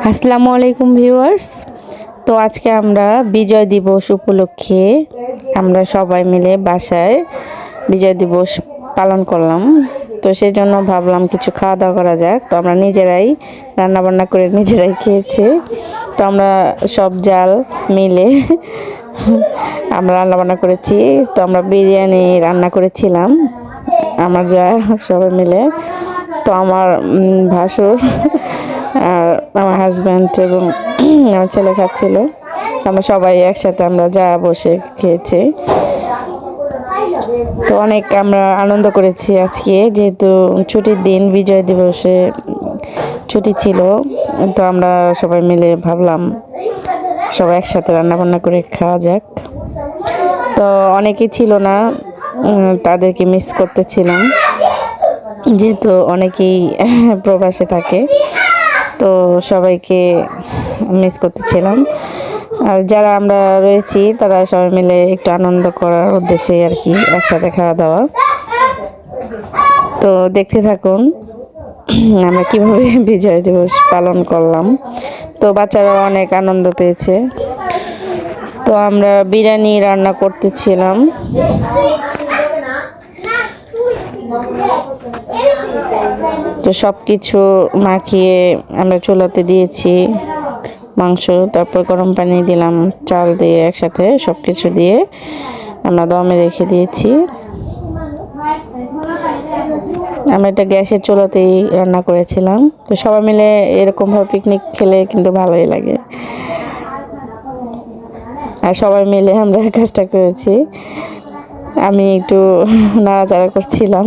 আসসালামু আলাইকুম ভিউয়ার্স। তো আজকে আমরা বিজয় দিবস উপলক্ষে আমরা সবাই মিলে বাসায় বিজয় দিবস পালন করলাম। তো সেই জন্য ভাবলাম কিছু খাওয়া দাওয়া করা যাক। তো আমরা নিজেরাই রান্নাবান্না করে নিজেরাই খেয়েছি। তো আমরা সব জাল মিলে আমরা রান্নাবান্না করেছি। তো আমরা বিরিয়ানি রান্না করেছিলাম আমার যা সবাই মিলে। তো আমার ভাসুর আর আমার হাজব্যান্ড এবং আমার ছেলে খাচ্ছিল। আমরা সবাই একসাথে আমরা যা বসে খেয়েছি। তো অনেক আমরা আনন্দ করেছি আজকে, যেহেতু ছুটির দিন, বিজয় দিবসে ছুটি ছিল। তো আমরা সবাই মিলে ভাবলাম সবাই একসাথে রান্নাবান্না করে খাওয়া যাক। তো অনেকেই ছিল না, তাদেরকে মিস করতেছিলাম, যেহেতু অনেকেই প্রবাসে থাকে। তো সবাইকে মিস করতেছিলাম। আর যারা আমরা রয়েছি তারা সবাই মিলে একটু আনন্দ করার উদ্দেশ্যে আর কি একসাথে খাওয়া দাওয়া। তো দেখতে থাকুন আমরা কিভাবে বিজয় দিবস পালন করলাম। তো বাচ্চারা অনেক আনন্দ পেয়েছে। তো আমরা বিরিয়ানি রান্না করতেছিলাম। তো সব কিছু মাখিয়ে আমরা চুলাতে দিয়েছি, মাংস, তারপর গরম পানি দিলাম, চাল দিয়ে একসাথে সব কিছু দিয়ে আমরা দমে রেখে দিয়েছি। আমরা এটা গ্যাসের চুলাতেই রান্না করেছিলাম। তো সবাই মিলে এরকমভাবে পিকনিক খেলে কিন্তু ভালোই লাগে। আর সবাই মিলে আমরা কাজটা করেছি। আমি একটু নাড়াচাড়া করছিলাম,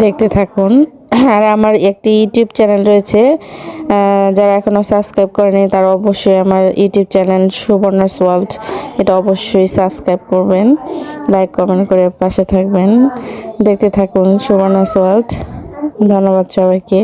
দেখতে থাকুন। আর আমার একটি ইউটিউব চ্যানেল রয়েছে, যারা এখনও সাবস্ক্রাইব করেনি তারা অবশ্যই আমার ইউটিউব চ্যানেল সুবর্ণাস ওয়ার্ল্ড, এটা অবশ্যই সাবস্ক্রাইব করবেন, লাইক কমেন্ট করে পাশে থাকবেন। দেখতে থাকুন সুবর্ণাস ওয়ার্ল্ড। ধন্যবাদ সবাইকে।